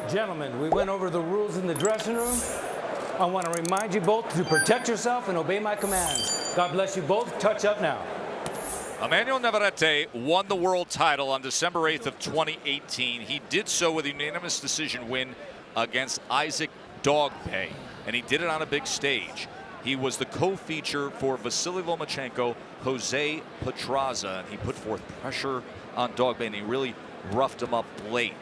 Gentlemen, we went over the rules in the dressing room. I want to remind you both to protect yourself and obey my commands. God bless you both. Touch up now. Emmanuel Navarrete won the world title on December 8th of 2018. He did so with a unanimous decision win against Isaac Dogpay, and he did it on a big stage. He was the co-feature for Vasily Lomachenko, Jose Pedraza, and he put forth pressure on Dogpay, and he really roughed him up late.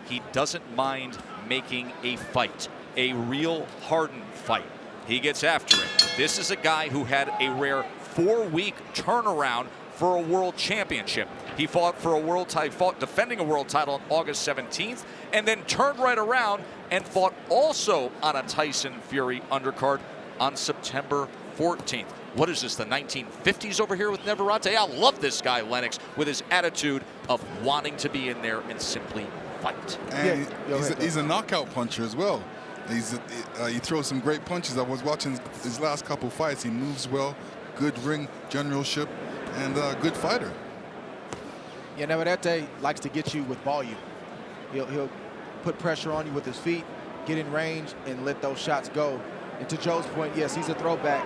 He doesn't mind making a fight, a real hardened fight. He gets after it. This is a guy who had a rare 4-week turnaround for a world championship. He fought for a world title, defending a world title on August 17th, and then turned right around and fought also on a Tyson Fury undercard on September 14th. What is this, the 1950s over here with Navarrete? I love this guy, Lennox, with his attitude of wanting to be in there and simply fight. And he's a knockout puncher as well. He throws some great punches. I was watching his last couple fights. He moves well, good ring generalship, and a good fighter. Yeah, Navarrete likes to get you with volume. He'll put pressure on you with his feet, get in range, and let those shots go. And to Joe's point, yes, he's a throwback.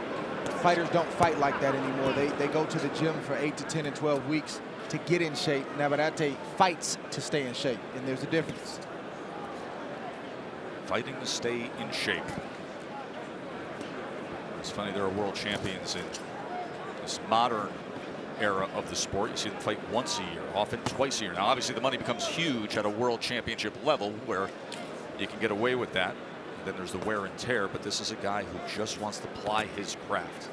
Fighters don't fight like that anymore. They go to the gym for 8 to 10 and 12 weeks to get in shape. Navarrete fights to stay in shape, and there's a difference. Fighting to stay in shape. It's funny, there are world champions in this modern era of the sport. You see them fight once a year, often twice a year. Now, obviously, the money becomes huge at a world championship level where you can get away with that. Then there's the wear and tear, but this is a guy who just wants to ply his craft.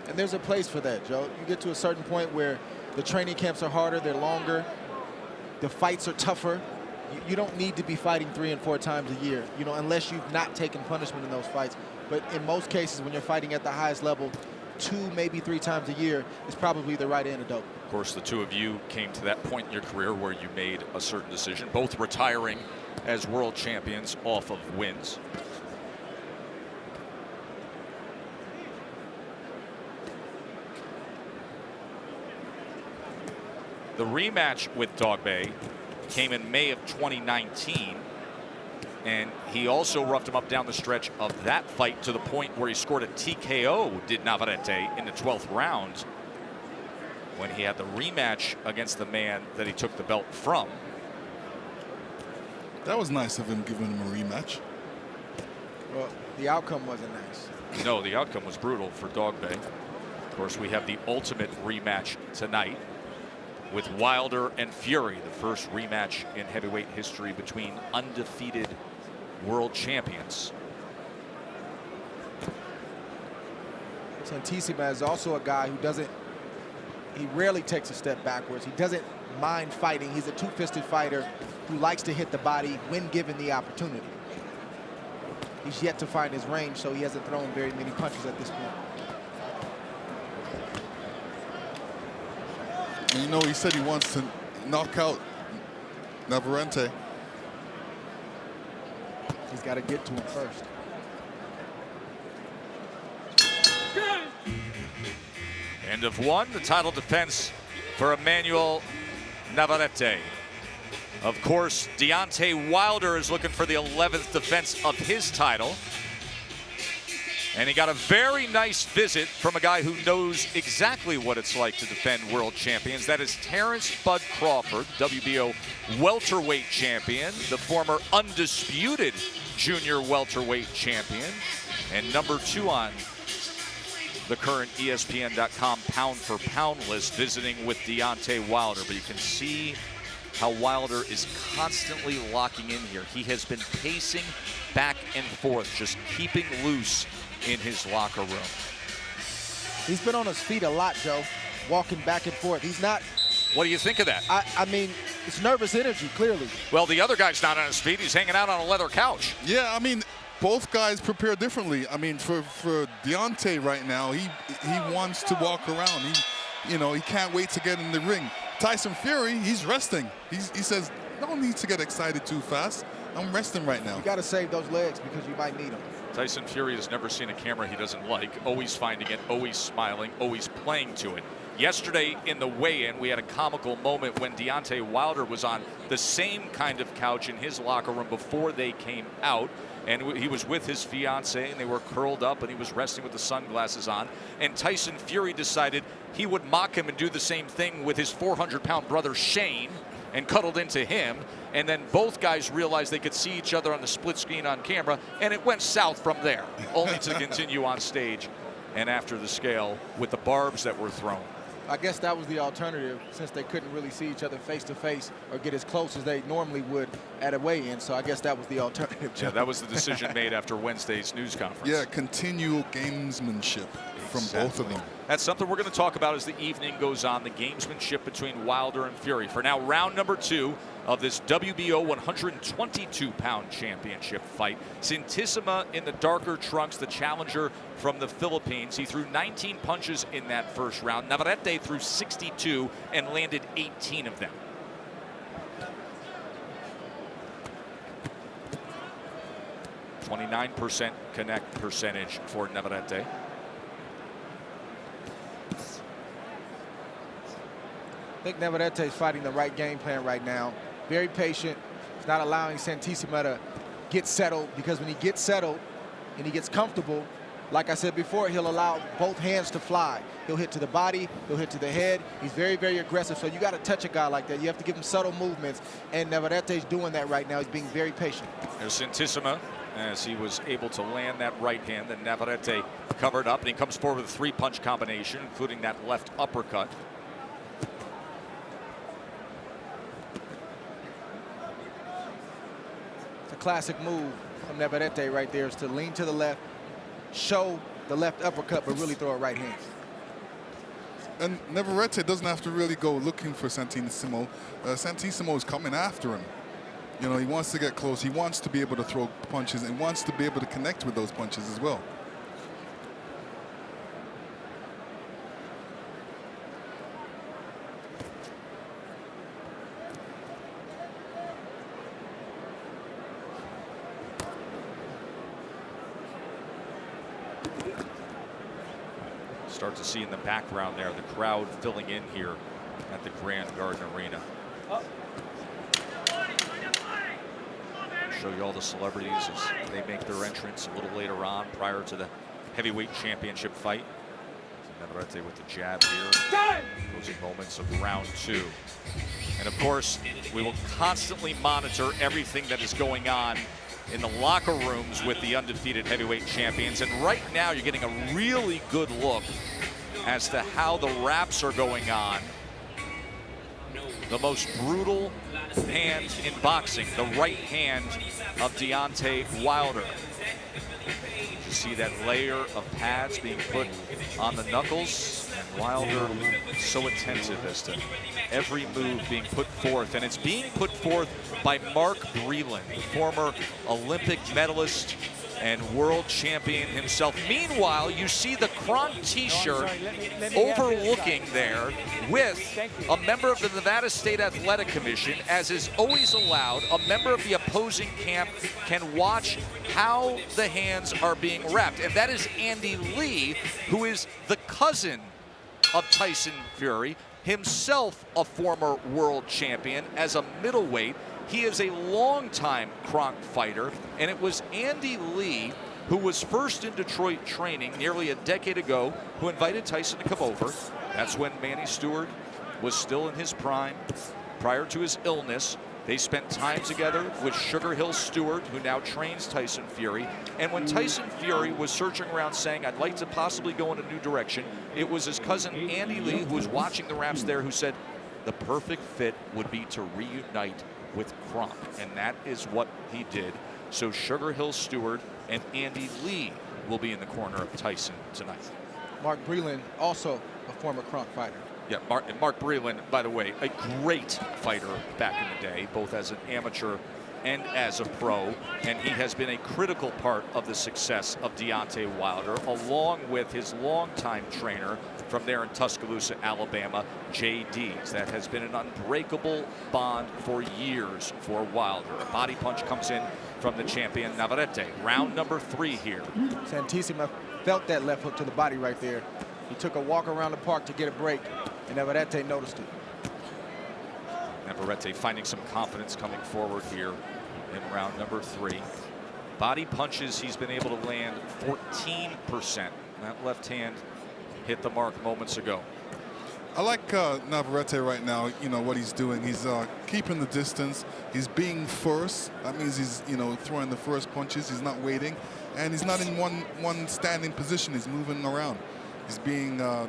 And there's a place for that, Joe. You get to a certain point where the training camps are harder, they're longer, the fights are tougher. You don't need to be fighting 3 and 4 times a year, you know, unless you've not taken punishment in those fights. But in most cases, when you're fighting at the highest level, 2, maybe 3 times a year is probably the right antidote. Of course, the two of you came to that point in your career where you made a certain decision, both retiring as world champions off of wins. The rematch with Dogpay came in May of 2019, and he also roughed him up down the stretch of that fight to the point where he scored a TKO, did Navarrete, in the 12th round when he had the rematch against the man that he took the belt from. That was nice of him, giving him a rematch. Well, the outcome wasn't nice. No, the outcome was brutal for Dogpay. Of course, we have the ultimate rematch tonight with Wilder and Fury, the first rematch in heavyweight history between undefeated world champions. Santisma is also a guy who he rarely takes a step backwards. He doesn't mind fighting. He's a two-fisted fighter who likes to hit the body when given the opportunity. He's yet to find his range, so he hasn't thrown very many punches at this point. You know, he said he wants to knock out Navarrete. He's got to get to him first. End of 1, the title defense for Emmanuel Navarrete. Of course, Deontay Wilder is looking for the 11th defense of his title. And he got a very nice visit from a guy who knows exactly what it's like to defend world champions. That is Terrence Bud Crawford, WBO welterweight champion, the former undisputed junior welterweight champion, and number 2 on the current ESPN.com pound-for-pound list, visiting with Deontay Wilder. But you can see how Wilder is constantly locking in here. He has been pacing back and forth, just keeping loose in his locker room. He's been on his feet a lot, Joe, walking back and forth. He's not... What do you think of that? I mean, it's nervous energy, clearly. Well, the other guy's not on his feet. He's hanging out on a leather couch. Yeah, I mean, both guys prepare differently. I mean, for Deontay right now, he wants to walk around. He can't wait to get in the ring. Tyson Fury, he's resting. He says, no need to get excited too fast. I'm resting right now. You got to save those legs because you might need them. Tyson Fury has never seen a camera he doesn't like, always finding it, always smiling, always playing to it. Yesterday in the weigh-in, we had a comical moment when Deontay Wilder was on the same kind of couch in his locker room before they came out. And he was with his fiance, and they were curled up, and he was resting with the sunglasses on. And Tyson Fury decided he would mock him and do the same thing with his 400-pound brother Shane, and cuddled into him. And then both guys realized they could see each other on the split screen on camera, and it went south from there, only to continue on stage and after the scale with the barbs that were thrown. I guess that was the alternative, since they couldn't really see each other face to face or get as close as they normally would at a weigh-in. So I guess that was the alternative. Yeah, that was the decision made after Wednesday's news conference. Yeah, continual gamesmanship from both of them. That's something we're going to talk about as the evening goes on, the gamesmanship between Wilder and Fury. For now, round number 2 of this WBO 122-pound championship fight. Santisma in the darker trunks, the challenger from the Philippines. He threw 19 punches in that first round. Navarrete threw 62 and landed 18 of them. .29% connect percentage for Navarrete. I think Navarrete is fighting the right game plan right now. Very patient. He's not allowing Santisma to get settled, because when he gets settled and he gets comfortable, like I said before, he'll allow both hands to fly. He'll hit to the body, he'll hit to the head. He's very, very aggressive, so you got to touch a guy like that. You have to give him subtle movements, and Navarrete's doing that right now. He's being very patient. There's Santisma, as he was able to land that right hand. Then Navarrete covered up, and he comes forward with a 3-punch combination, including that left uppercut. Classic move from Navarrete right there is to lean to the left, show the left uppercut, but really throw a right hand. And Navarrete doesn't have to really go looking for Santisma. Santisma is coming after him. You know, he wants to get close. He wants to be able to throw punches and wants to be able to connect with those punches as well. Start to see in the background there the crowd filling in here at the Grand Garden Arena. Show you all the celebrities as they make their entrance a little later on prior to the heavyweight championship fight. Navarrete with the jab here. Closing moments of round 2. And of course, we will constantly monitor everything that is going on in the locker rooms with the undefeated heavyweight champions. And right now you're getting a really good look as to how the wraps are going on. The most brutal hand in boxing, the right hand of Deontay Wilder. You see that layer of pads being put on the knuckles, and Wilder so attentive as to every move being put forth, and it's being put forth by Mark Breland, former Olympic medalist and world champion himself. Meanwhile, you see the Kronk t-shirt overlooking there with a member of the Nevada State Athletic Commission. As is always allowed, a member of the opposing camp can watch how the hands are being wrapped. And that is Andy Lee, who is the cousin of Tyson Fury, himself a former world champion as a middleweight. He is a longtime Kronk fighter, and it was Andy Lee, who was first in Detroit training nearly a decade ago, who invited Tyson to come over. That's when Manny Stewart was still in his prime, prior to his illness. They spent time together with Sugar Hill Stewart, who now trains Tyson Fury. And when Tyson Fury was searching around saying, I'd like to possibly go in a new direction, it was his cousin Andy Lee, who was watching the wraps there, who said the perfect fit would be to reunite with Kronk, and that is what he did. So Sugar Hill Stewart and Andy Lee will be in the corner of Tyson tonight. Mark Breland, also a former Kronk fighter. Yeah, Mark Breland, by the way, a great fighter back in the day, both as an amateur and as a pro, and he has been a critical part of the success of Deontay Wilder, along with his longtime trainer from there in Tuscaloosa, Alabama, J.D.'s. That has been an unbreakable bond for years for Wilder. A body punch comes in from the champion Navarrete. Round number 3 here. Santisma felt that left hook to the body right there. He took a walk around the park to get a break. and Navarrete noticed it. Navarrete finding some confidence coming forward here in round number 3. Body punches, he's been able to land 14%. That left hand hit the mark moments ago. I like Navarrete right now. You know what he's doing. He's keeping the distance. He's being first. That means he's throwing the first punches. He's not waiting, and he's not in one standing position. He's moving around. He's being a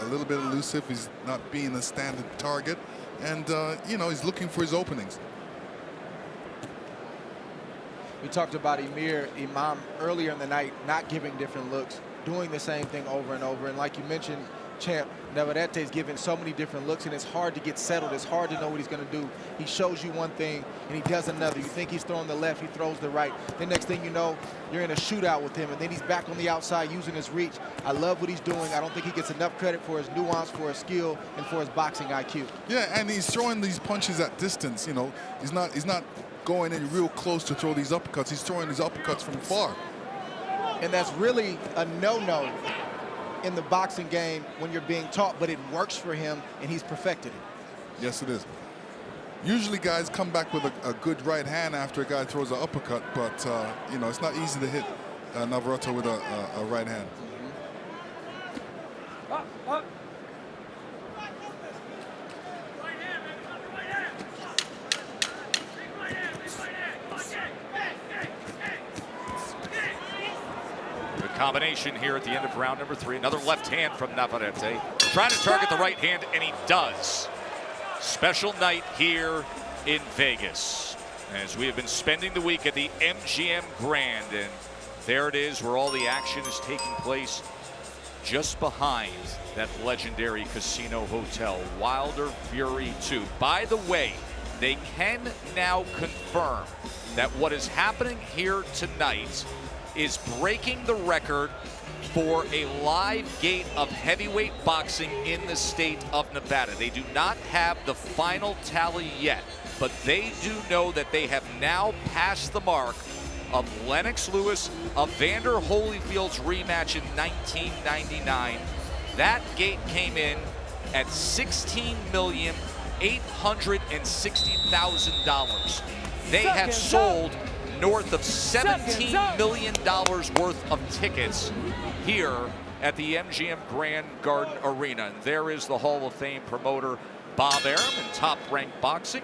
little bit elusive. He's not being a standard target, and he's looking for his openings. We talked about Imam earlier in the night, not giving different looks, doing the same thing over and over. And like you mentioned, Champ, Navarrete's given so many different looks, and it's hard to get settled. It's hard to know what he's going to do. He shows you one thing, and he does another. You think he's throwing the left, he throws the right. The next thing you know, you're in a shootout with him, and then he's back on the outside using his reach. I love what he's doing. I don't think he gets enough credit for his nuance, for his skill, and for his boxing IQ. Yeah, and he's throwing these punches at distance. He's not going in real close to throw these uppercuts. He's throwing these uppercuts from far. And that's really a no-no in the boxing game when you're being taught, but it works for him, and he's perfected it. Yes, it is. Usually guys come back with a good right hand after a guy throws an uppercut, but it's not easy to hit Navarrete with a right hand. Combination here at the end of round number 3. Another left hand from Navarrete. Trying to target the right hand, and he does. Special night here in Vegas, as we have been spending the week at the MGM Grand. And there it is, where all the action is taking place, just behind that legendary casino hotel, Wilder Fury 2. By the way, they can now confirm that what is happening here tonight is breaking the record for a live gate of heavyweight boxing in the state of Nevada. They do not have the final tally yet, but they do know that they have now passed the mark of Lennox Lewis, Evander Holyfield's rematch in 1999. That gate came in at $16,860,000. They have sold north of $17 million worth of tickets here at the MGM Grand Garden Arena. And there is the Hall of Fame promoter Bob Arum and Top Rank Boxing.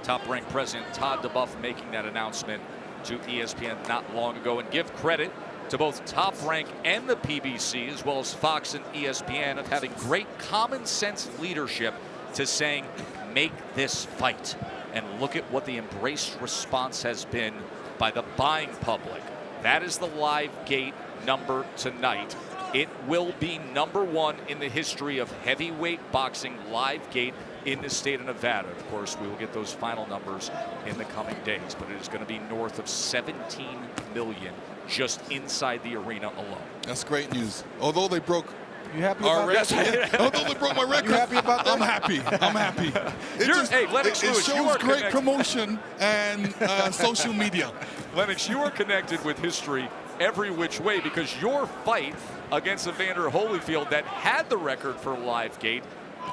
Top Rank President Todd DeBuff making that announcement to ESPN not long ago. And give credit to both Top Rank and the PBC, as well as Fox and ESPN, of having great common sense leadership to saying, make this fight. And look at what the embraced response has been by the buying public. That is the live gate number tonight. It will be number 1 in the history of heavyweight boxing live gate in the state of Nevada. Of course, we will get those final numbers in the coming days, but it is going to be north of 17 million just inside the arena alone. That's great news. Although they broke You happy about that? although they broke my record, You happy about that? I'm happy. I'm happy. Lennox Lewis, it shows great promotion and social media. Lennox, you are connected with history every which way, because your fight against Evander Holyfield that had the record for live gate,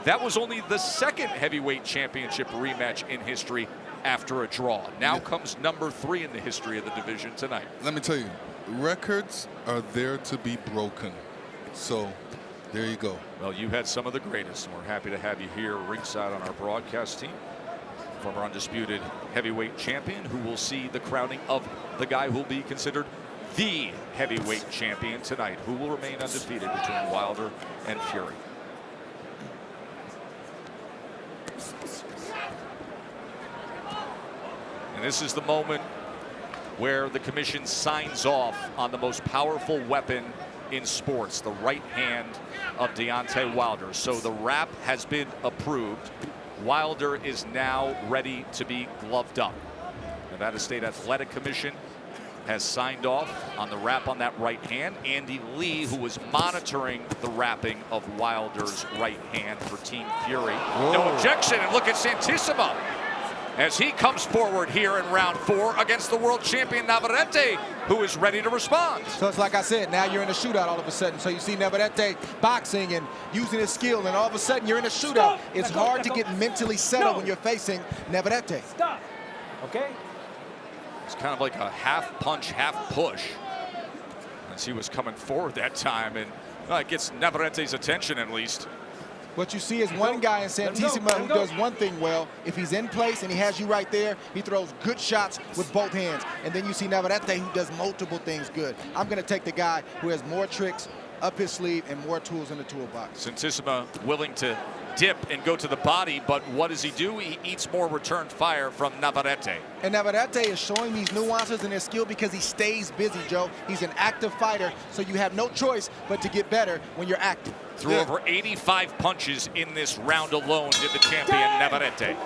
that was only the 2nd heavyweight championship rematch in history after a draw. Now comes number 3 in the history of the division tonight. Let me tell you, records are there to be broken. So there you go. Well, you had some of the greatest, and we're happy to have you here ringside on our broadcast team. Former undisputed heavyweight champion, who will see the crowning of the guy who will be considered the heavyweight champion tonight, who will remain undefeated between Wilder and Fury. And this is the moment where the commission signs off on the most powerful weapon in sports, the right hand of Deontay Wilder. So the wrap has been approved. Wilder is now ready to be gloved up. Nevada State Athletic Commission has signed off on the wrap on that right hand. Andy Lee, who was monitoring the wrapping of Wilder's right hand for Team Fury. Whoa. No objection, and look at Santisma. as he comes forward here in round 4 against the world champion Navarrete, who is ready to respond. So it's like I said, now you're in a shootout all of a sudden. So you see Navarrete boxing and using his skill, and all of a sudden you're in a shootout. It's hard to get mentally settled when you're facing Navarrete. Stop. Okay? It's kind of like a half punch, half push, as he was coming forward that time, and it gets Navarrete's attention at least. What you see is one guy in Santisma who does one thing well. If he's in place and he has you right there, he throws good shots with both hands. And then you see Navarrete who does multiple things good. I'm going to take the guy who has more tricks up his sleeve and more tools in the toolbox. Santisma willing to dip and go to the body, but what does he do? He eats more return fire from Navarrete. And Navarrete is showing these nuances in his skill because he stays busy, Joe. He's an active fighter, so you have no choice but to get better when you're active. Threw over 85 punches in this round alone, did the champion Navarrete.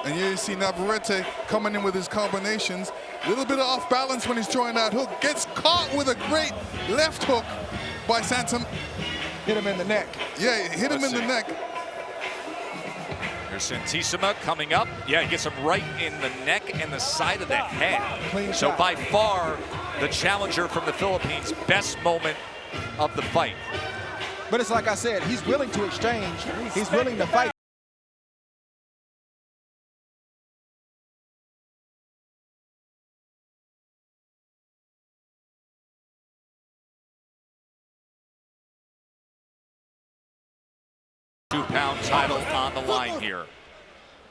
And you see Navarrete coming in with his combinations. A little bit of off balance when he's throwing that hook. Gets caught with a great left hook by Santum. Hit him in the neck. Yeah, hit him in the neck. There's Santisma coming up. Yeah, he gets him right in the neck and the side of the head. Clean so shot. by far, the challenger from the Philippines' best moment of the fight. But it's like I said, he's willing to exchange. He's willing to fight. Two-pound title on the line here.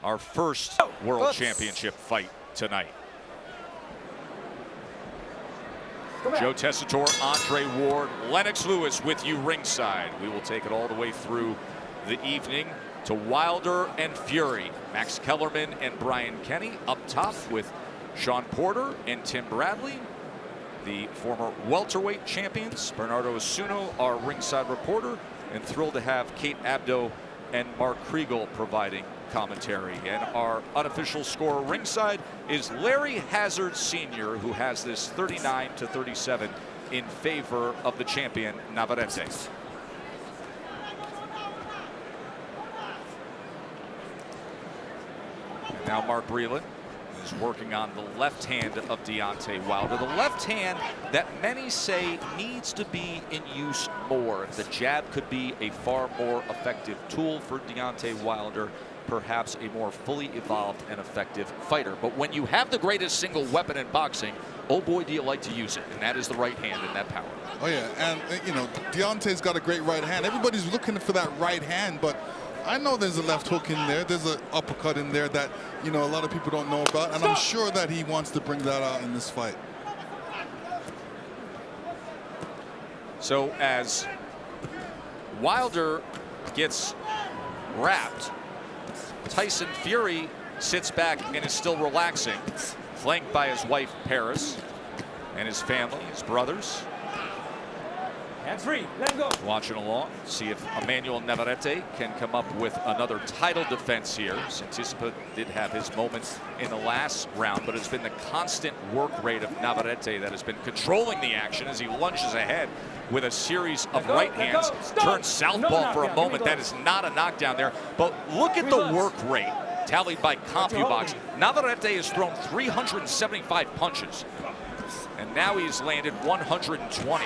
Our first world championship fight tonight. Joe Tessitore, Andre Ward, Lennox Lewis with you ringside. We will take it all the way through the evening to Wilder and Fury. Max Kellerman and Brian Kenny up top with Sean Porter and Tim Bradley. The former welterweight champions, Bernardo Asuno, our ringside reporter, and thrilled to have Kate Abdo and Mark Kriegel providing commentary. And our unofficial scorer ringside is Larry Hazard Sr., who has this 39-37 in favor of the champion Navarrete. And now Mark Breland is working on the left hand of Deontay Wilder. The left hand that many say needs to be in use more. The jab could be a far more effective tool for Deontay Wilder, perhaps a more fully evolved and effective fighter. But when you have the greatest single weapon in boxing, oh boy, do you like to use it. And that is the right hand and that power. Oh yeah, and you know, Deontay's got a great right hand. Everybody's looking for that right hand, but I know there's a left hook in there. There's an uppercut in there that, you know, a lot of people don't know about. And I'm sure that he wants to bring that out in this fight. So as Wilder gets wrapped, Tyson Fury sits back and is still relaxing, flanked by his wife Paris and his family, his brothers. Hands free. Let him go. Watching along, see if Emmanuel Navarrete can come up with another title defense here. Santisma did have his moments in the last round, but it's been the constant work rate of Navarrete that has been controlling the action as he lunges ahead with a series of right hands. Turns southpaw for a moment. That is not a knockdown there. But look at the work rate tallied by CompuBox. Navarrete has thrown 375 punches, and now he's landed 120.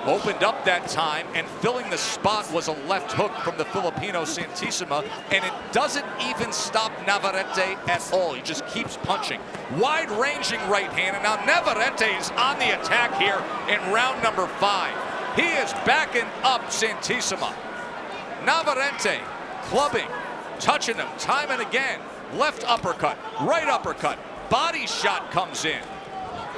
Opened up that time, and filling the spot was a left hook from the Filipino Santisma, and it doesn't even stop Navarrete at all. He just keeps punching. Wide-ranging right hand, and now Navarrete is on the attack here in round number 5. He is backing up Santisma. Navarrete clubbing, touching him time and again. Left uppercut, right uppercut, body shot comes in.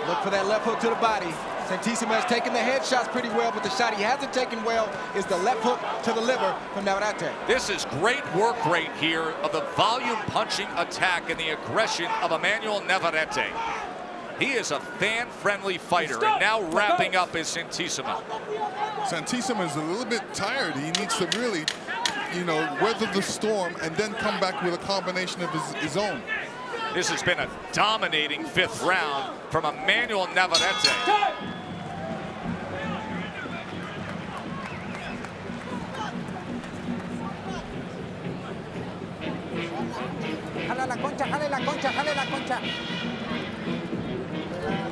Look for that left hook to the body. Santisma has taken the headshots pretty well, but the shot he hasn't taken well is the left hook to the liver from Navarrete. This is great work rate here of the volume punching attack and the aggression of Emmanuel Navarrete. He is a fan-friendly fighter, and now wrapping up is Santisma. Santisma is a little bit tired. He needs to really, you know, weather the storm and then come back with a combination of his own. This has been a dominating 5th round from Emmanuel Navarrete. concha, jale la concha, jale la concha.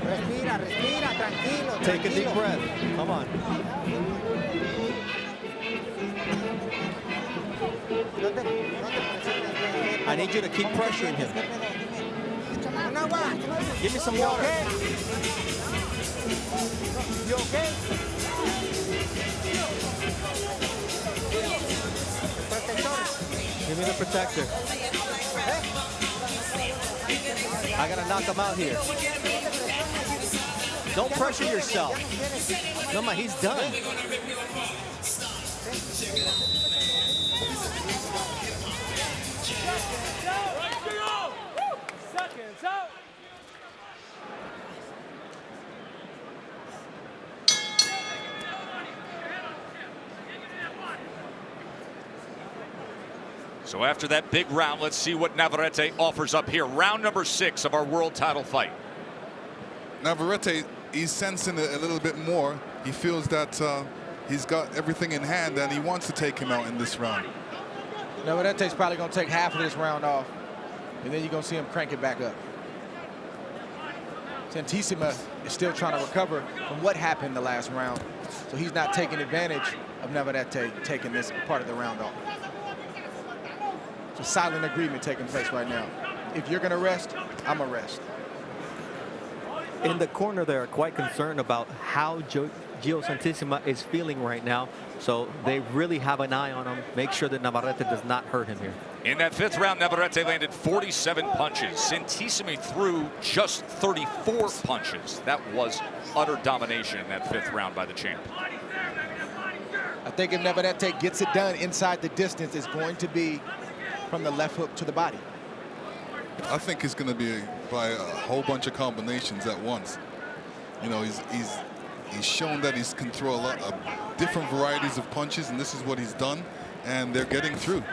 Respira, respira, tranquilo, Take a deep tranquilo. breath. Come on. No te presiones, I need you to keep pressuring him. Un agua. Give me some You water. okay? You okay? Protector. Give me the protector. I gotta knock him out here. Don't pressure yourself. No, man, he's done. Seconds out. So after that big round, let's see what Navarrete offers up here. Round number 6 of our world title fight. Navarrete, he's sensing it a little bit more. He feels that he's got everything in hand and he wants to take him out in this round. Navarrete's probably going to take half of this round off, and then you're going to see him crank it back up. Santisma is still trying to recover from what happened the last round, so he's not taking advantage of Navarrete taking this part of the round off. It's a silent agreement taking place right now. If you're going to rest, I'm going to rest. In the corner, they're quite concerned about how Joe Santisma is feeling right now. So they really have an eye on him. Make sure that Navarrete does not hurt him here. In that 5th round, Navarrete landed 47 punches. Santisma threw just 34 punches. That was utter domination in that 5th round by the champ. I think if Navarrete gets it done inside the distance, it's going to be from the left hook to the body. I think it's going to be by a whole bunch of combinations at once. You know, he's shown that he can throw a lot of different varieties of punches, and this is what he's done, and they're getting through.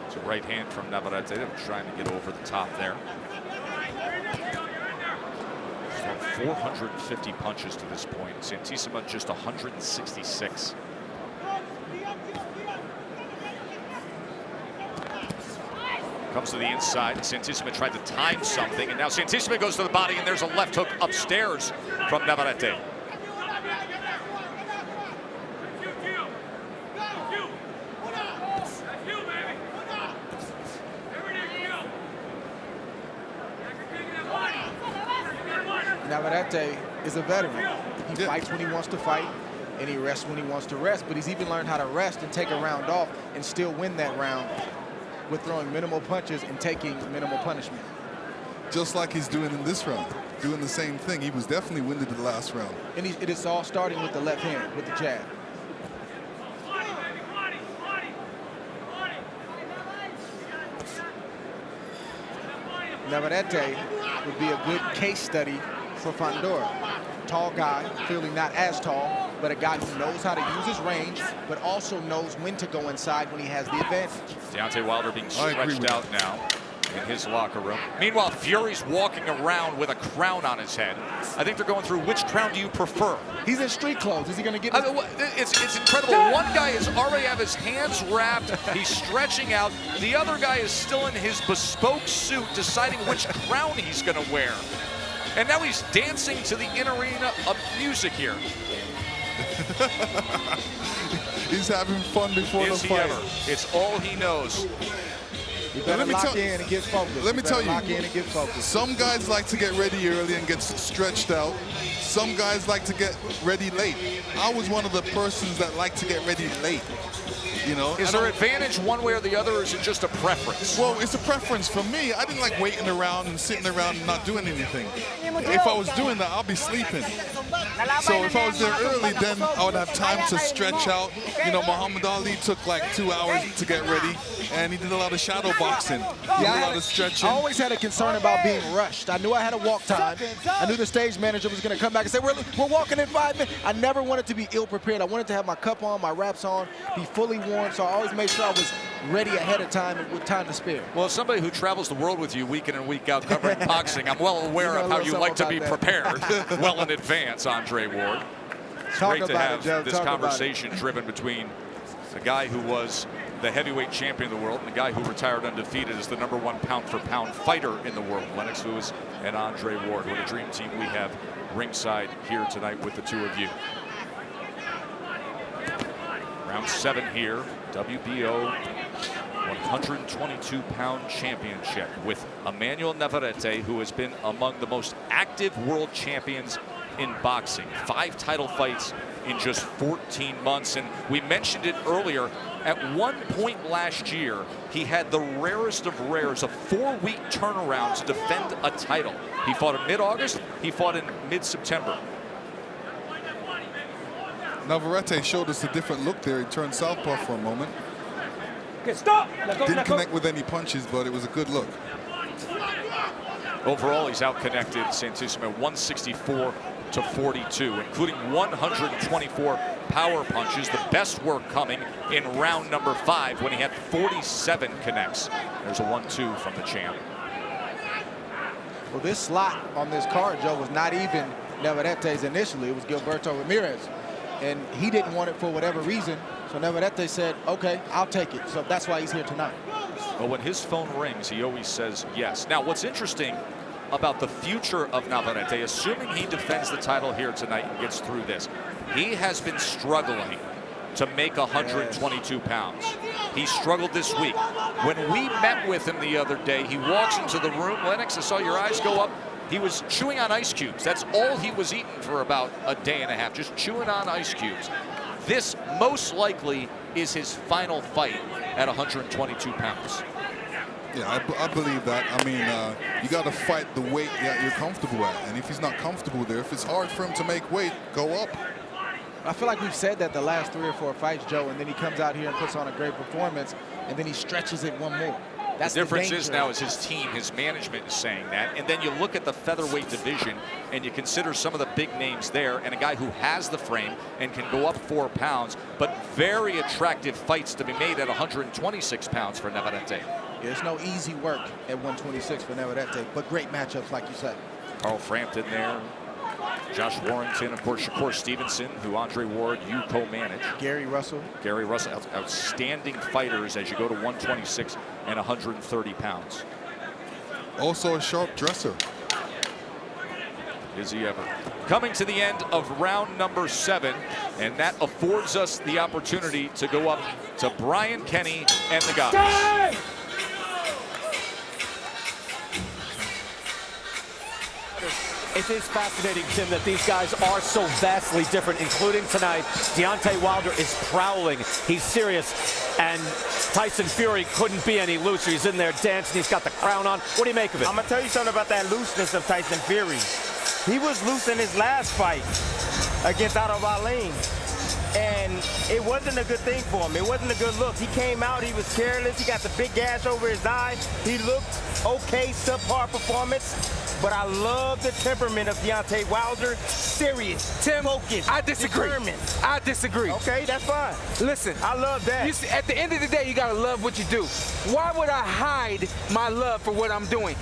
It's a right hand from Navarrete. Trying to get over the top there. 450 punches to this point. Santisma just 166. Comes to the inside. Santisma tried to time something, and now Santisma goes to the body, and there's a left hook upstairs from Navarrete. Navarrete is a veteran. He fights when he wants to fight, and he rests when he wants to rest, but he's even learned how to rest and take a round off and still win that round with throwing minimal punches and taking minimal punishment. Just like he's doing in this round, doing the same thing. He was definitely winded the last round. And it is all starting with the left hand, with the jab. Navarrete would be a good case study for Fandora. Tall guy, clearly not as tall, but a guy who knows how to use his range, but also knows when to go inside when he has the advantage. Deontay Wilder being stretched out now in his locker room. Meanwhile, Fury's walking around with a crown on his head. I think they're going through which crown do you prefer? He's in street clothes. Is he going to get it's incredible. One guy is already have his hands wrapped. He's stretching out. The other guy is still in his bespoke suit deciding which crown he's going to wear. And now he's dancing to the in-arena of music here. He's having fun before the fight. Ever. It's all he knows. You better lock in and get focused. Let me tell you, lock in and get focused. Some guys like to get ready early and get stretched out. Some guys like to get ready late. I was one of the persons that like to get ready late. You know, is there advantage one way or the other, or is it just a preference? Well, it's a preference for me. I didn't like waiting around and sitting around and not doing anything. If I was doing that, I'll be sleeping. So if I was there early, then I would have time to stretch out. You know, Muhammad Ali took like 2 hours to get ready, and he did a lot of shadow boxing. He did a lot of stretching. I always had a concern about being rushed. I knew I had a walk time. I knew the stage manager was going to come back and say, we're walking in 5 minutes. I never wanted to be ill-prepared. I wanted to have my cup on, my wraps on, be fully warm, so I always made sure I was ready ahead of time and with time to spare. Well, as somebody who travels the world with you week in and week out covering boxing, I'm well aware of how you like to be prepared well in advance, Andre Ward. It's great to have this conversation driven between the guy who was the heavyweight champion of the world and the guy who retired undefeated as the #1 pound-for-pound fighter in the world, Lennox Lewis and Andre Ward. What a dream team we have ringside here tonight with the two of you. Round 7 here, WBO 122-pound championship with Emmanuel Navarrete, who has been among the most active world champions in boxing. 5 title fights in just 14 months. And we mentioned it earlier, at one point last year, he had the rarest of rares, a 4-week turnaround to defend a title. He fought in mid-August, he fought in mid-September. Navarrete showed us a different look there. He turned southpaw for a moment. Okay, stop. Didn't connect with any punches, but it was a good look. Overall, he's out-connected Santisma 164-42, including 124 power punches. The best work coming in round number 5 when he had 47 connects. There's a 1-2 from the champ. Well, this slot on this card, Joe, was not even Navarrete's initially. It was Gilberto Ramirez. And he didn't want it for whatever reason. So Navarrete said, okay, I'll take it. So that's why he's here tonight. Well, when his phone rings, he always says yes. Now, what's interesting about the future of Navarrete, assuming he defends the title here tonight and gets through this, he has been struggling to make 122 pounds. He struggled this week. When we met with him the other day, he walks into the room. Lennox, I saw your eyes go up. He was chewing on ice cubes. That's all he was eating for about a day and a half, just chewing on ice cubes. This most likely is his final fight at 122 pounds. Yeah, I believe that. I mean, you got to fight the weight that you're comfortable at. And if he's not comfortable there, if it's hard for him to make weight, go up. I feel like we've said that the last 3 or 4 fights, Joe, and then he comes out here and puts on a great performance, and then he stretches it one more. That's the difference is now is his team, his management is saying that. And then you look at the featherweight division and you consider some of the big names there, and a guy who has the frame and can go up 4 pounds, but very attractive fights to be made at 126 pounds for Navarrete. Yeah, it's no easy work at 126 for Navarrete, but great matchups, like you said. Carl Frampton there. Josh Warrington, of course, Shakur Stevenson, who Andre Ward, you co-manage. Gary Russell. Gary Russell, outstanding fighters as you go to 126 and 130 pounds. Also a sharp dresser. Is he ever? Coming to the end of round number 7, and that affords us the opportunity to go up to Brian Kenny and the guys. It is fascinating, Tim, that these guys are so vastly different, including tonight. Deontay Wilder is prowling. He's serious. And Tyson Fury couldn't be any looser. He's in there dancing. He's got the crown on. What do you make of it? I'm going to tell you something about that looseness of Tyson Fury. He was loose in his last fight against Otto Wallin. And it wasn't a good thing for him. It wasn't a good look. He came out, he was careless. He got the big gash over his eye. He looked okay, subpar performance. But I love the temperament of Deontay Wilder. Serious, Tim, focused, I disagree. determined. I disagree. Okay, that's fine. Listen, I love that. you see, at the end of the day, you gotta love what you do. Why would I hide my love for what I'm doing?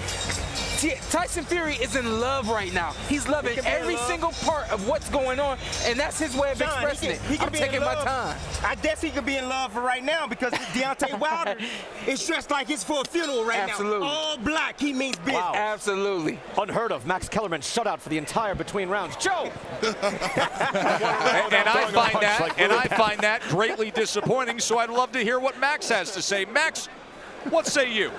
Tyson Fury is in love right now. He's loving every single part of what's going on, and that's his way of expressing it. I'm taking my time. I guess he could be in love for right now because Deontay Wilder is dressed like it's for a funeral right Absolutely. now. All black, he means business. Wow. Absolutely. Unheard of. Max Kellerman shut out for the entire between rounds. Joe! And I find that greatly disappointing, so I'd love to hear what Max has to say. Max, what say you?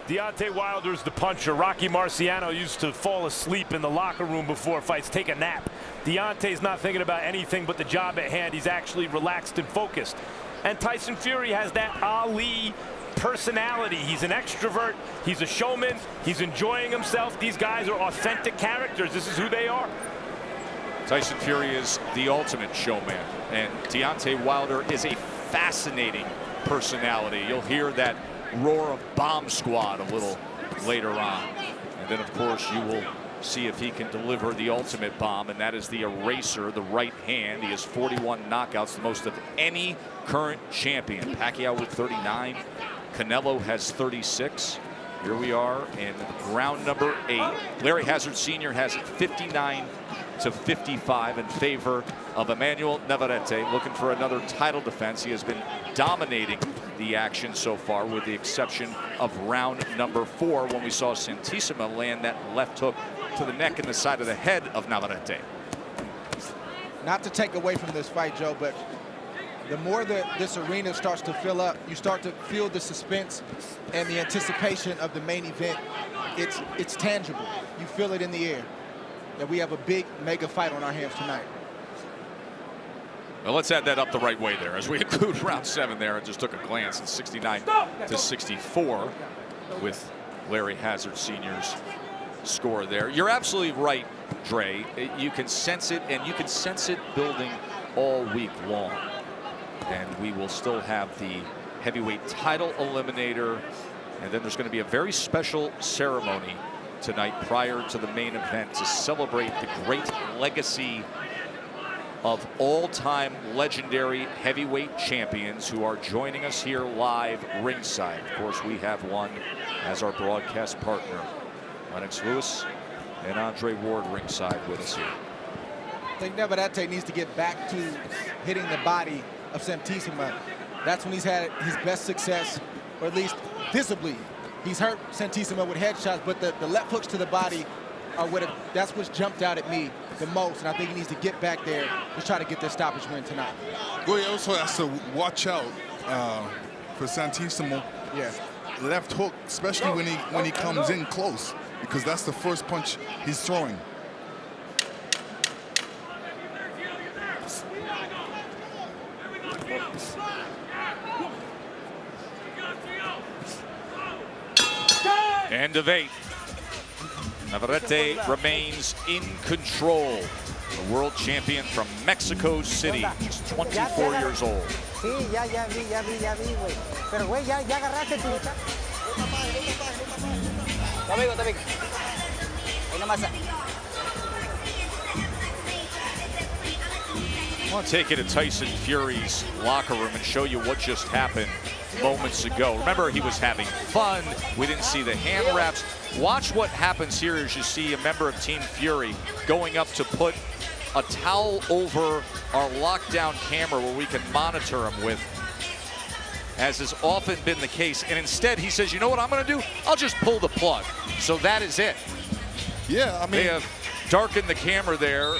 Deontay Wilder's the puncher. Rocky Marciano used to fall asleep in the locker room before fights, take a nap. Deontay's not thinking about anything but the job at hand. He's actually relaxed and focused. And Tyson Fury has that Ali personality. He's an extrovert. He's a showman. He's enjoying himself. These guys are authentic characters. This is who they are. Tyson Fury is the ultimate showman, and Deontay Wilder is a fascinating personality. You'll hear that roar of Bomb Squad a little later on. And then, of course, you will see if he can deliver the ultimate bomb, and that is the eraser, the right hand. He has 41 knockouts, the most of any current champion. Pacquiao with 39. Canelo has 36. Here we are in round number 8. Larry Hazard Sr. has it 59-55 in favor of Emmanuel Navarrete, looking for another title defense. He has been dominating the action so far, with the exception of round number 4, when we saw Santisma land that left hook to the neck and the side of the head of Navarrete. Not to take away from this fight, Joe, but the more that this arena starts to fill up, you start to feel the suspense and the anticipation of the main event. It's tangible. You feel it in the air that we have a big mega fight on our hands tonight. Well, let's add that up the right way there as we include round 7 there. I just took a glance at 69-64 with Larry Hazard Sr.'s score there. You're absolutely right, Dre. You can sense it, and you can sense it building all week long. And we will still have the heavyweight title eliminator, and then there's going to be a very special ceremony tonight prior to the main event to celebrate the great legacy of all-time legendary heavyweight champions who are joining us here live ringside. Of course, we have one as our broadcast partner, Lennox Lewis and Andre Ward ringside with us here. I think Navarrete needs to get back to hitting the body of Santisma. That's when he's had his best success, or at least visibly. He's hurt Santisma with headshots, but the left hooks to the body are that's what's jumped out at me the most, and I think he needs to get back there to try to get the stoppage win tonight. Well, he also has to watch out for Santisma. Yeah. Left hook, especially when he comes in close, because that's the first punch he's throwing. End of 8. Navarrete remains in control. The world champion from Mexico City, just 24 years old. Sí, ya vi, güey. Pero, güey, ya agarraste tu lucha. Amigo. Ahí nomás. I want to take you to Tyson Fury's locker room and show you what just happened moments ago. Remember, he was having fun. We didn't see the hand wraps. Watch what happens here as you see a member of Team Fury going up to put a towel over our lockdown camera where we can monitor him with, as has often been the case. And instead, he says, you know what I'm going to do? I'll just pull the plug. So that is it. Yeah, I mean, they have darkened the camera there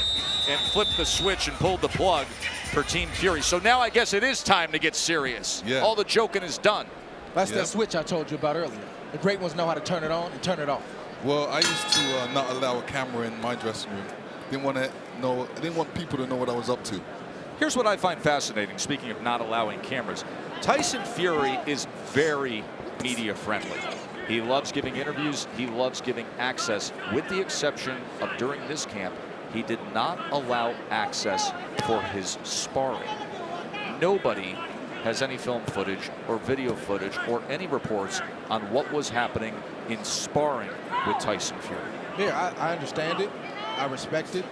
and flipped the switch and pulled the plug for Team Fury. So now I guess it is time to get serious. Yeah. All the joking is done. That's that switch I told you about earlier. The great ones know how to turn it on and turn it off. well, I used to not allow a camera in my dressing room. Didn't want people to know what I was up to. Here's what I find fascinating, speaking of not allowing cameras. Tyson Fury is very media friendly. He loves giving interviews. He loves giving access, with the exception of during this camp, he did not allow access for his sparring. Nobody has any film footage or video footage or any reports on what was happening in sparring with Tyson Fury. Yeah, I understand it. I respect it.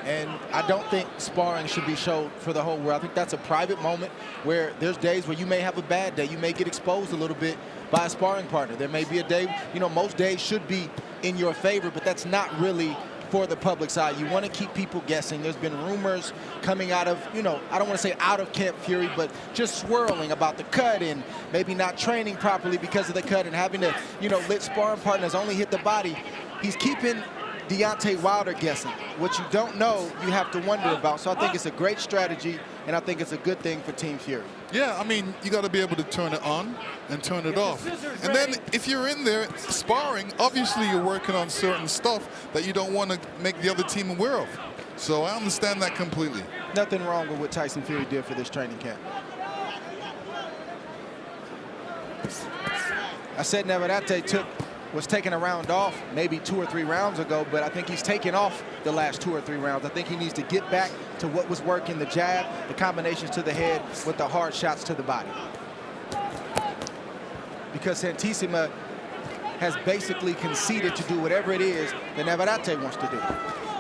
And I don't think sparring should be showed for the whole world. I think that's a private moment where there's days where you may have a bad day. You may get exposed a little bit by a sparring partner. There may be a day, most days should be in your favor, but that's not really for the public side. You want to keep people guessing. There's been rumors coming out of, I don't want to say out of Camp Fury, but just swirling about the cut and maybe not training properly because of the cut and having to, let sparring partners only hit the body. He's keeping Deontay Wilder guessing. What you don't know, you have to wonder about. So I think it's a great strategy, and I think it's a good thing for Team Fury. Yeah, I mean, you got to be able to turn it on and turn it off. And then if you're in there sparring, obviously you're working on certain stuff that you don't want to make the other team aware of. So I understand that completely. Nothing wrong with what Tyson Fury did for this training camp. I said Navarrete took was taking a round off maybe 2 or 3 rounds ago, but I think he's taken off the last 2 or 3 rounds. I think he needs to get back to what was working, the jab, the combinations to the head with the hard shots to the body. Because Santisma has basically conceded to do whatever it is that Navarrete wants to do.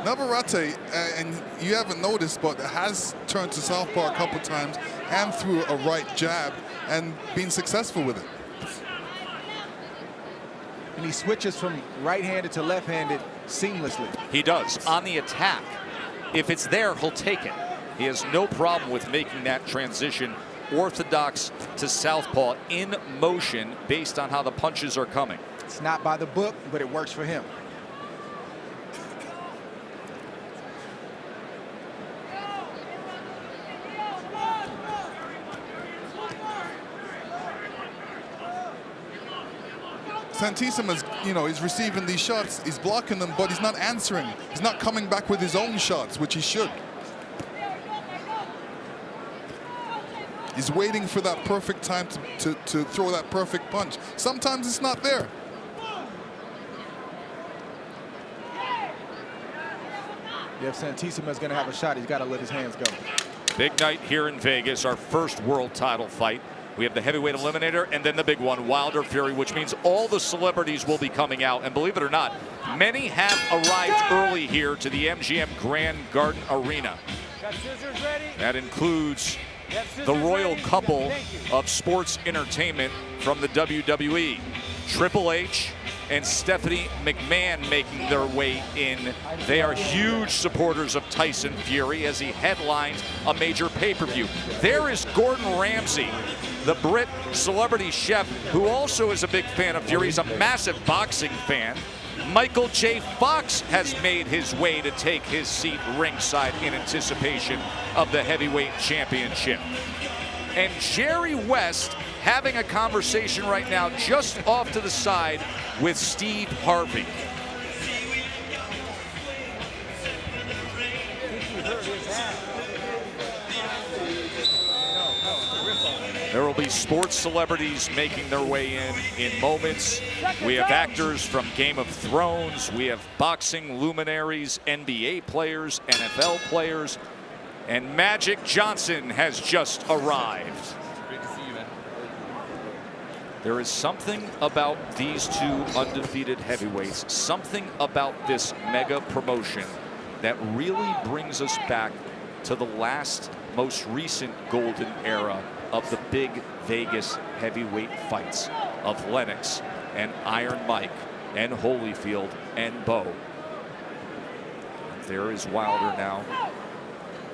Navarrete, and you haven't noticed, but has turned to southpaw a couple times and threw a right jab and been successful with it. And he switches from right-handed to left-handed seamlessly. He does. On the attack, if it's there, he'll take it. He has no problem with making that transition orthodox to southpaw in motion based on how the punches are coming. It's not by the book, but it works for him. Santisma's, he's receiving these shots, he's blocking them, but he's not answering. He's not coming back with his own shots, which he should. He's waiting for that perfect time to throw that perfect punch. Sometimes it's not there. Yeah, if Santisma's going to have a shot, he's got to let his hands go. Big night here in Vegas, our first world title fight. We have the heavyweight eliminator and then the big one, Wilder Fury, which means all the celebrities will be coming out. And believe it or not, many have arrived early here to the MGM Grand Garden Arena. Got scissors ready? That includes the royal couple of sports entertainment from the WWE. Triple H and Stephanie McMahon making their way in. They are huge supporters of Tyson Fury as he headlines a major pay-per-view. There is Gordon Ramsay, the Brit celebrity chef, who also is a big fan of Fury. He's a massive boxing fan. Michael J. Fox has made his way to take his seat ringside in anticipation of the heavyweight championship. And Jerry West having a conversation right now just off to the side with Steve Harvey. There will be sports celebrities making their way in moments. We have actors from Game of Thrones. We have boxing luminaries, NBA players, NFL players. And Magic Johnson has just arrived. Great to see you, man. There is something about these two undefeated heavyweights, something about this mega promotion that really brings us back to the last, most recent golden era of the big Vegas heavyweight fights of Lennox and Iron Mike and Holyfield and Bo. And there is Wilder now,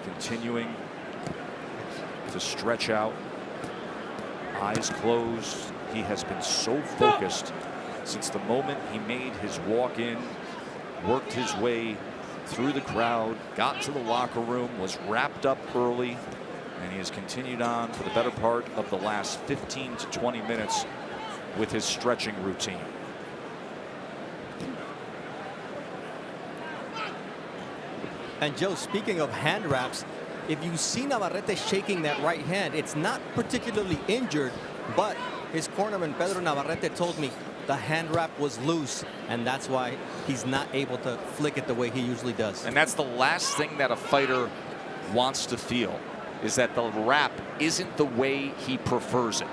continuing to stretch out, eyes closed. He has been so focused since the moment he made his walk in, worked his way through the crowd, got to the locker room, was wrapped up early, and he has continued on for the better part of the last 15 to 20 minutes with his stretching routine. And Joe, speaking of hand wraps, if you see Navarrete shaking that right hand, it's not particularly injured, but his cornerman Pedro Navarrete told me the hand wrap was loose, and that's why he's not able to flick it the way he usually does. And that's the last thing that a fighter wants to feel, is that the wrap isn't the way he prefers it.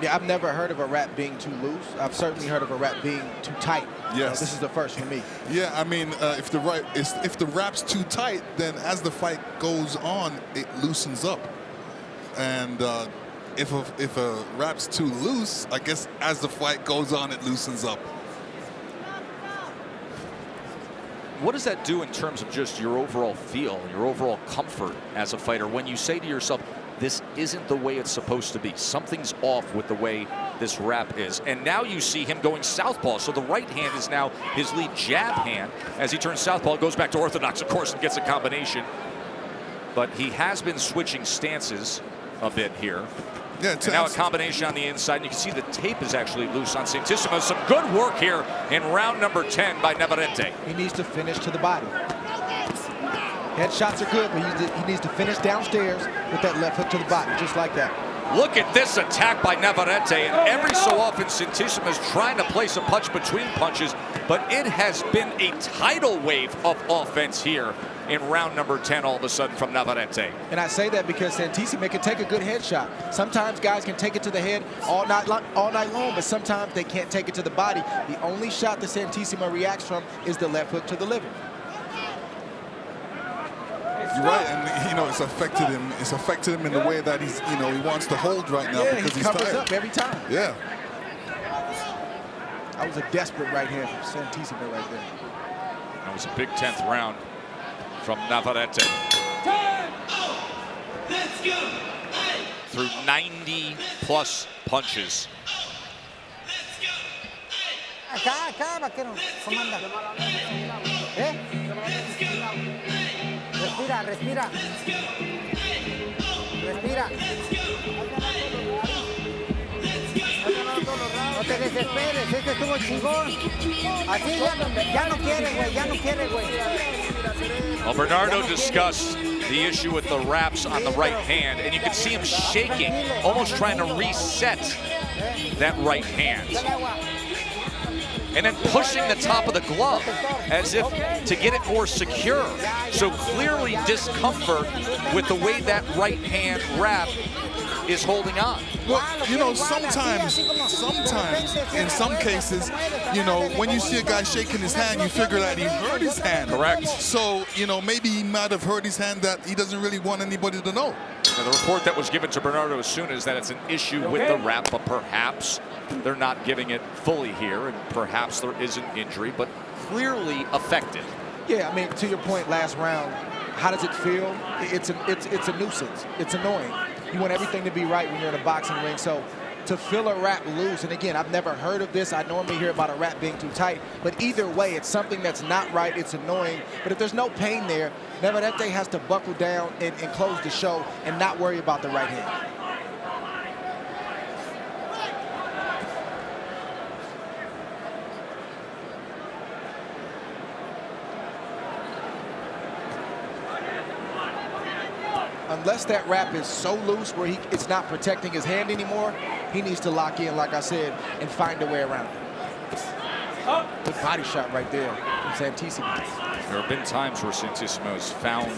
Yeah, I've never heard of a wrap being too loose. I've certainly heard of a wrap being too tight. Yes. This is the first for me. Yeah, I mean, if the wrap's too tight, then as the fight goes on, it loosens up. And if a wrap's too loose, I guess as the fight goes on, it loosens up. What does that do in terms of just your overall feel, your overall comfort as a fighter when you say to yourself, this isn't the way it's supposed to be? Something's off with the way this wrap is. And now you see him going southpaw. So the right hand is now his lead jab hand. As he turns southpaw, goes back to orthodox, of course, and gets a combination. But he has been switching stances a bit here. Yeah, and now a combination on the inside. And you can see the tape is actually loose on Santisma. Some good work here in round number 10 by Navarrete. He needs to finish to the body. Head shots are good, but he needs to finish downstairs with that left hook to the body, just like that. Look at this attack by Navarrete, and every so often Santisma is trying to place a punch between punches, but it has been a tidal wave of offense here in round number 10 all of a sudden from Navarrete. And I say that because Santisma can take a good headshot. Sometimes guys can take it to the head all night long, but sometimes they can't take it to the body. The only shot that Santisma reacts from is the left hook to the liver. You're right, and you know it's affected him. It's affected him in the way that he's, you know, he wants to hold right now because he he's covers tired. up every time. Yeah. That was a desperate right hand from Santisma right there. That was a big 10th round from Navarrete. Through 90+ punches. Acá, vaquero. ¿Cómo anda? Respira, respira. Respira. No te desesperes, este estuvo chingón. Así ya no quiere, güey, ya no quiere, güey. Well, Bernardo discussed the issue with the wraps on the right hand, and you can see him shaking, almost trying to reset that right hand. And then pushing the top of the glove as if to get it more secure. So clearly discomfort with the way that right hand wrap is holding on. Well, you know, sometimes, in some cases, you know, when you see a guy shaking his hand, you figure that he hurt his hand. Correct. So, you know, maybe he might have hurt his hand that he doesn't really want anybody to know. Now, the report that was given to Bernardo as soon as that it's an issue with the wrap, but perhaps they're not giving it fully here, and perhaps there is an injury, but clearly affected. Yeah, I mean, to your point last round, how does it feel? It's a nuisance. It's annoying. You want everything to be right when you're in a boxing ring. So to feel a wrap loose, and again, I've never heard of this. I normally hear about a wrap being too tight. But either way, it's something that's not right. It's annoying. But if there's no pain there, Navarrete has to buckle down and close the show and not worry about the right hand. Unless that wrap is so loose where it's not protecting his hand anymore, he needs to lock in, like I said, and find a way around it. Good body shot right there from Santisma. There have been times where Santisma has found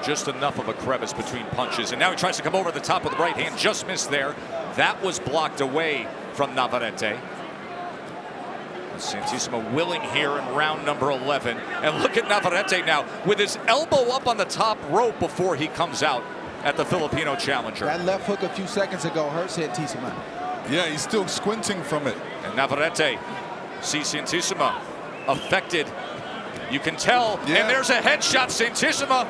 just enough of a crevice between punches, and now he tries to come over the top with the right hand, just missed there. That was blocked away from Navarrete. Santisma willing here in round number 11. And look at Navarrete now with his elbow up on the top rope before he comes out at the Filipino challenger. That left hook a few seconds ago hurt Santisma. Yeah, he's still squinting from it. And Navarrete sees Santisma affected. You can tell. Yeah. And there's a headshot. Santisma,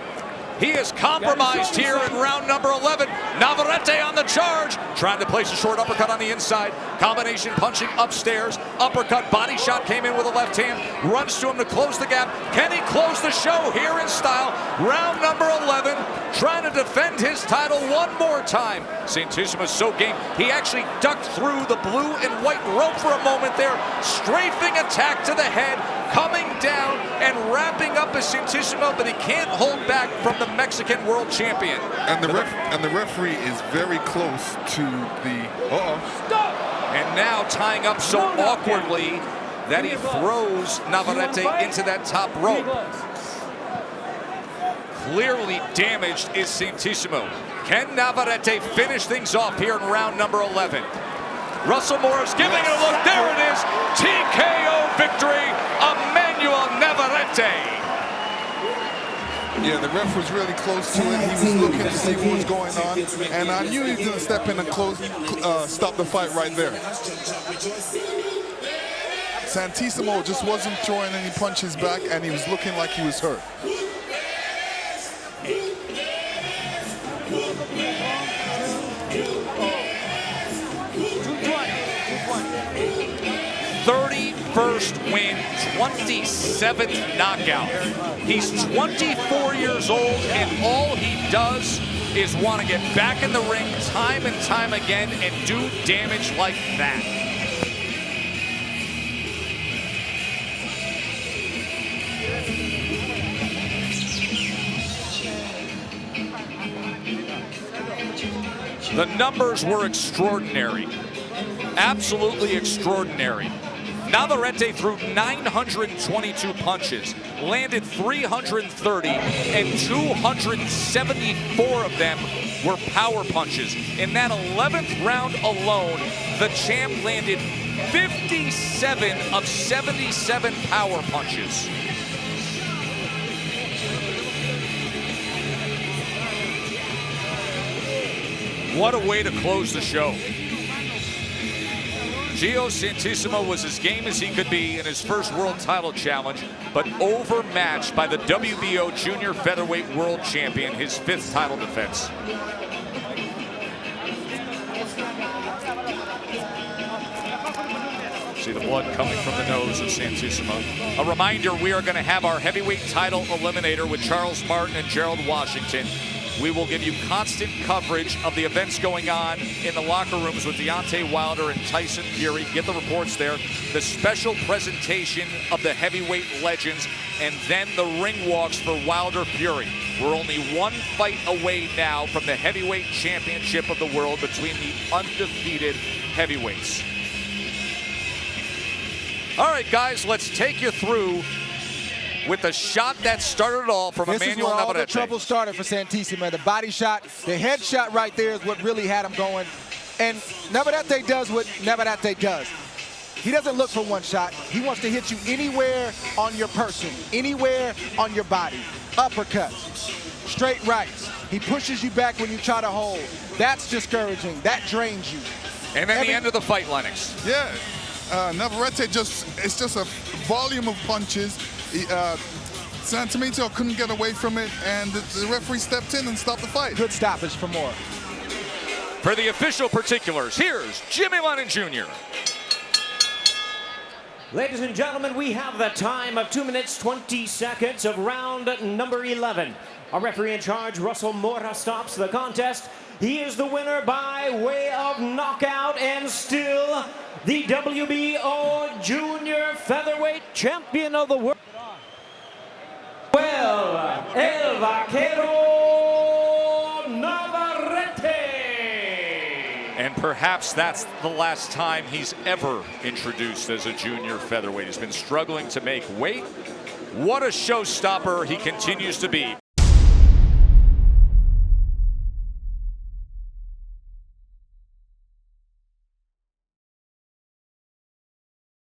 he is compromised here in round number 11. Navarrete on the charge, trying to place a short uppercut on the inside. Combination punching upstairs. Uppercut, body shot came in with a left hand. Runs to him to close the gap. Can he close the show here in style? Round number 11, trying to defend his title one more time. Santisma's so game. He actually ducked through the blue and white rope for a moment there. Strafing attack to the head, coming down and wrapping up as Santisma, but he can't hold back from the Mexican world champion. And the referee is very close to the. And now tying up so awkwardly that he throws Navarrete into that top rope. Clearly damaged is Santisma. Can Navarrete finish things off here in round number 11? Russell Morris giving it a look. There it is. TKO victory. Emmanuel Navarrete. Yeah, the ref was really close to it. He was looking to see what was going on, and I knew he was going to step in and stop the fight right there. Santisma just wasn't throwing any punches back, and he was looking like he was hurt. First win, 27th knockout. He's 24 years old, and all he does is want to get back in the ring time and time again and do damage like that. The numbers were extraordinary. Absolutely extraordinary. Navarrete threw 922 punches, landed 330, and 274 of them were power punches. In that 11th round alone, the champ landed 57 of 77 power punches. What a way to close the show. Joe Santisma was as game as he could be in his first world title challenge, but overmatched by the WBO Junior Featherweight World Champion, his 5th title defense. See the blood coming from the nose of Santisma. A reminder, we are going to have our heavyweight title eliminator with Charles Martin and Gerald Washington. We will give you constant coverage of the events going on in the locker rooms with Deontay Wilder and Tyson Fury. Get the reports there. The special presentation of the heavyweight legends, and then the ring walks for Wilder Fury. We're only one fight away now from the heavyweight championship of the world between the undefeated heavyweights. All right, guys, let's take you through with the shot that started it all from Emmanuel Navarrete. This is where all the trouble started for Santisma. The body shot, the head shot right there is what really had him going. And Navarrete does what Navarrete does. He doesn't look for one shot. He wants to hit you anywhere on your person, anywhere on your body. Uppercuts, straight rights. He pushes you back when you try to hold. That's discouraging. That drains you. And then the end of the fight, Lennox. Yeah, Navarrete it's just a volume of punches. Santisma couldn't get away from it, and the referee stepped in and stopped the fight. Good stoppage for more. For the official particulars, here's Jimmy Lennon Jr. Ladies and gentlemen, we have the time of 2 minutes, 20 seconds of round number 11. Our referee in charge, Russell Mora, stops the contest. He is the winner by way of knockout and still the WBO Junior Featherweight Champion of the world. Well, El Vaquero Navarrete. And perhaps that's the last time he's ever introduced as a junior featherweight. He's been struggling to make weight. What a showstopper he continues to be.